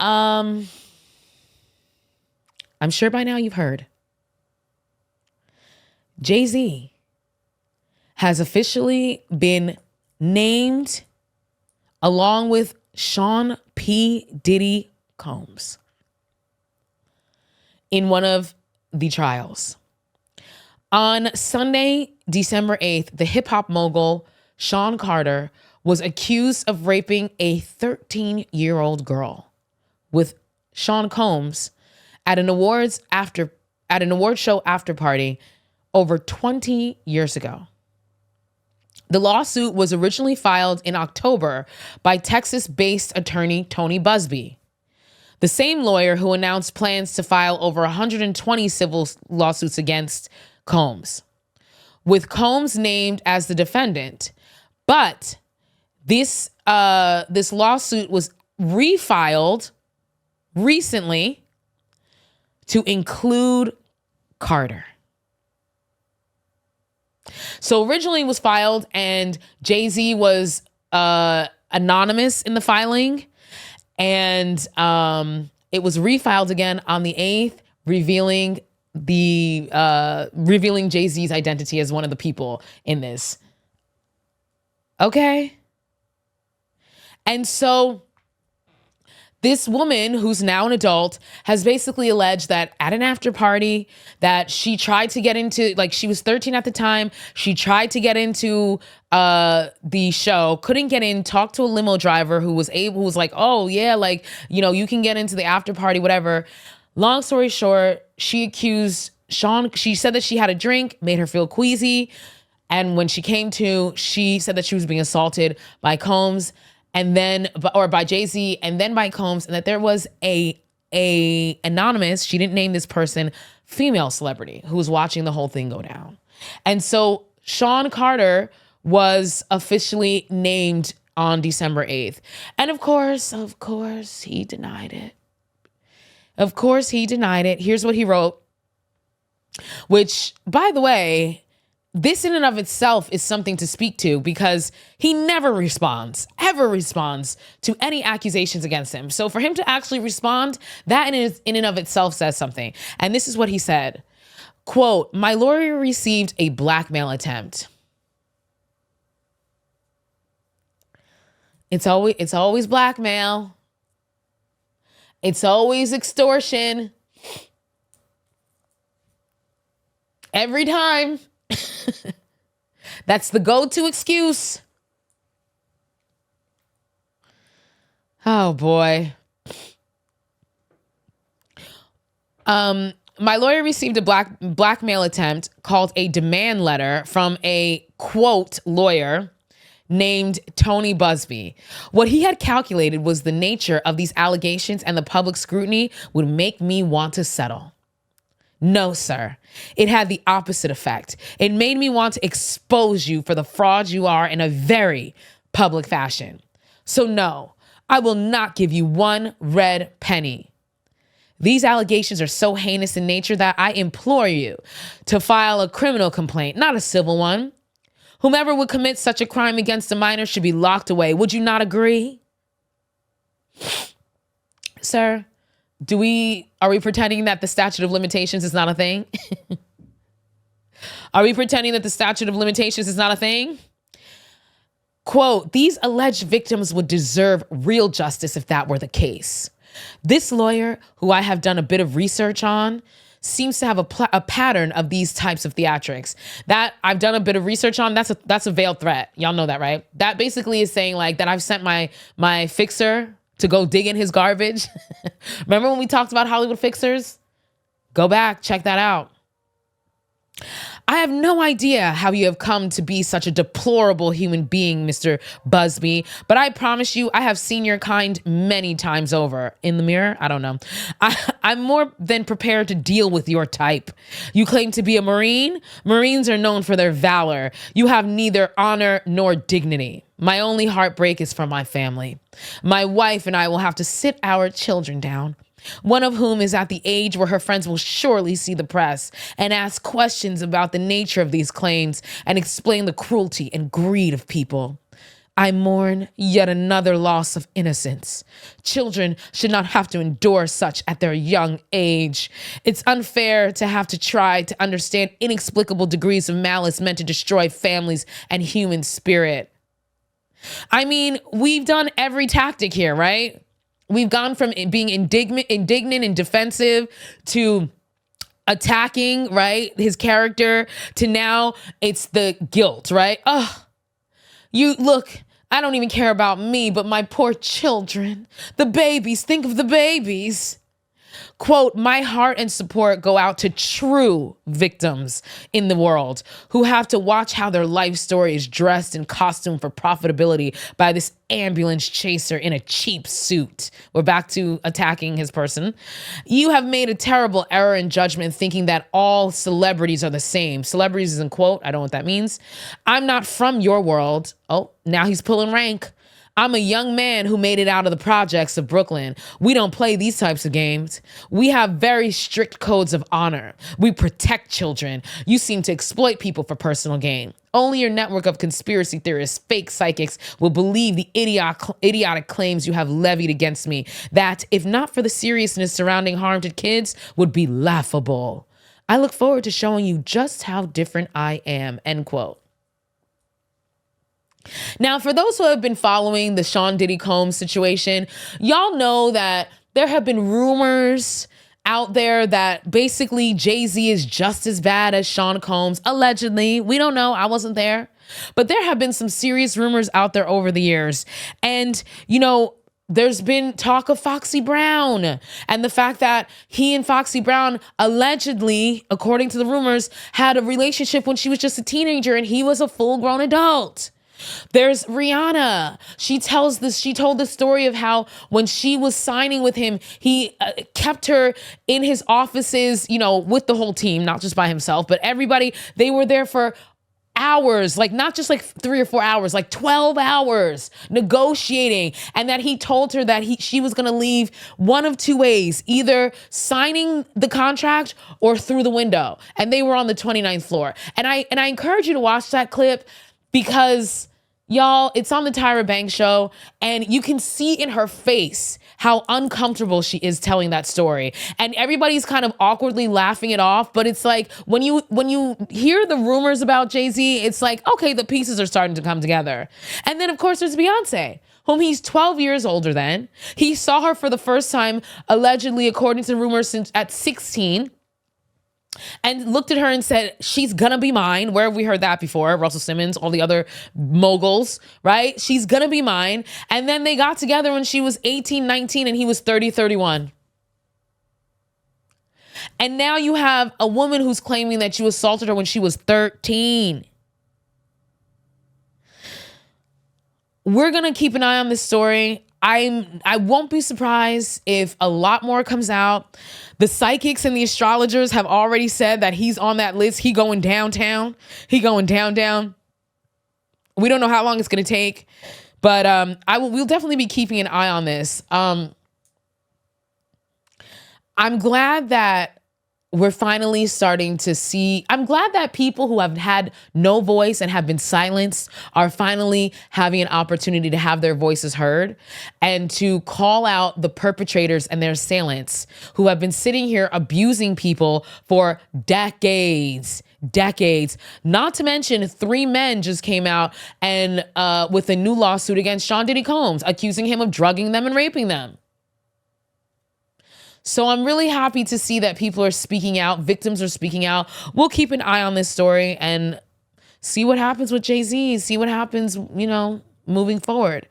I'm sure by now you've heard. Jay Z has officially been named along with Sean P. Diddy Combs in one of the trials. On Sunday, December 8th, the hip-hop mogul Sean Carter was accused of raping a 13-year-old girl with Sean Combs at an award show after party over 20 years ago. The lawsuit was originally filed in October by Texas-based attorney Tony Busby, the same lawyer who announced plans to file over 120 civil lawsuits against Combs, with Combs named as the defendant. But this lawsuit was refiled recently to include Carter. So originally it was filed and Jay Z was anonymous in the filing, and it was refiled again on the 8th, revealing Jay Z's identity as one of the people in this. Okay, and so this woman, who's now an adult, has basically alleged that at an after party that she tried to get into, like, she was 13 at the time. She tried to get into the show, couldn't get in, talked to a limo driver who was like, oh yeah, like, you know, you can get into the after party, whatever. Long story short, she accused Sean, she said that she had a drink, made her feel queasy. And when she came to, she said that she was being assaulted by Combs, and then, or by Jay Z, and then by Combs, and that there was a anonymous, she didn't name this person, female celebrity who was watching the whole thing go down. And so Sean Carter was officially named on December 8th. And of course, he denied it. Of course, he denied it. Here's what he wrote, which, by the way, this in and of itself is something to speak to, because he never ever responds to any accusations against him. So for him to actually respond, that in and of itself says something. And this is what he said, quote, "My lawyer received a blackmail attempt." It's always blackmail. It's always extortion. Every time. That's the go-to excuse. Oh boy. My lawyer received a blackmail attempt called a demand letter from a, quote, lawyer named Tony Busby. What he had calculated was the nature of these allegations and the public scrutiny would make me want to settle. No, sir. It had the opposite effect. It made me want to expose you for the fraud you are in a very public fashion. So no, I will not give you one red penny. These allegations are so heinous in nature that I implore you to file a criminal complaint, not a civil one. Whomever would commit such a crime against a minor should be locked away. Would you not agree? Sir, are we pretending that the statute of limitations is not a thing? Are we pretending that the statute of limitations is not a thing? Quote, "These alleged victims would deserve real justice if that were the case. This lawyer, who I have done a bit of research on, seems to have a pattern of these types of theatrics." That I've done a bit of research on, that's a veiled threat. Y'all know that, right? That basically is saying like that I've sent my fixer to go dig in his garbage. Remember when we talked about Hollywood fixers? Go back, check that out. I have no idea how you have come to be such a deplorable human being, Mr. Busby, but I promise you I have seen your kind many times over. In the mirror? I don't know. I'm more than prepared to deal with your type. You claim to be a Marine? Marines are known for their valor. You have neither honor nor dignity. My only heartbreak is for my family. My wife and I will have to sit our children down, one of whom is at the age where her friends will surely see the press and ask questions about the nature of these claims and explain the cruelty and greed of people. I mourn yet another loss of innocence. Children should not have to endure such at their young age. It's unfair to have to try to understand inexplicable degrees of malice meant to destroy families and human spirit. I mean, we've done every tactic here, right? We've gone from being indignant and defensive to attacking, right, his character, to now it's the guilt, right? Oh, you look, I don't even care about me, but my poor children, the babies, think of the babies. Quote, my heart and support go out to true victims in the world who have to watch how their life story is dressed in costume for profitability by this ambulance chaser in a cheap suit. We're back to attacking his person. You have made a terrible error in judgment thinking that all celebrities are the same. Celebrities is in quote. I don't know what that means. I'm not from your world. Oh, now he's pulling rank. I'm a young man who made it out of the projects of Brooklyn. We don't play these types of games. We have very strict codes of honor. We protect children. You seem to exploit people for personal gain. Only your network of conspiracy theorists, fake psychics, will believe the idiotic claims you have levied against me that, if not for the seriousness surrounding harm to kids, would be laughable. I look forward to showing you just how different I am, end quote. Now, for those who have been following the Sean Diddy Combs situation, y'all know that there have been rumors out there that basically Jay Z is just as bad as Sean Combs, allegedly. We don't know. I wasn't there. But there have been some serious rumors out there over the years. And, you know, there's been talk of Foxy Brown and the fact that he and Foxy Brown allegedly, according to the rumors, had a relationship when she was just a teenager and he was a full-grown adult. There's Rihanna. She told the story of how when she was signing with him, he kept her in his offices, you know, with the whole team, not just by himself, but everybody. They were there for hours, like not just like 3 or 4 hours, like 12 hours negotiating. And that he told her that she was going to leave one of two ways, either signing the contract or through the window. And they were on the 29th floor. And I encourage you to watch that clip because y'all, it's on the Tyra Banks show, and you can see in her face how uncomfortable she is telling that story. And everybody's kind of awkwardly laughing it off, but it's like when you hear the rumors about Jay Z, it's like, okay, the pieces are starting to come together. And then of course there's Beyonce, whom he's 12 years older than. He saw her for the first time, allegedly, according to rumors, since at 16. And looked at her and said, she's gonna be mine. Where have we heard that before? Russell Simmons, all the other moguls, right? She's gonna be mine. And then they got together when she was 18, 19, and he was 30, 31. And now you have a woman who's claiming that you assaulted her when she was 13. We're gonna keep an eye on this story. I won't be surprised if a lot more comes out. The psychics and the astrologers have already said that he's on that list. He going downtown. He going down. We don't know how long it's going to take, but we'll definitely be keeping an eye on this. I'm glad that we're finally starting to see, I'm glad that people who have had no voice and have been silenced are finally having an opportunity to have their voices heard and to call out the perpetrators and their assailants who have been sitting here abusing people for decades. Not to mention 3 men just came out and with a new lawsuit against Sean Diddy Combs, accusing him of drugging them and raping them. So I'm really happy to see that people are speaking out. Victims are speaking out. We'll keep an eye on this story and see what happens with Jay Z, see what happens, you know, moving forward.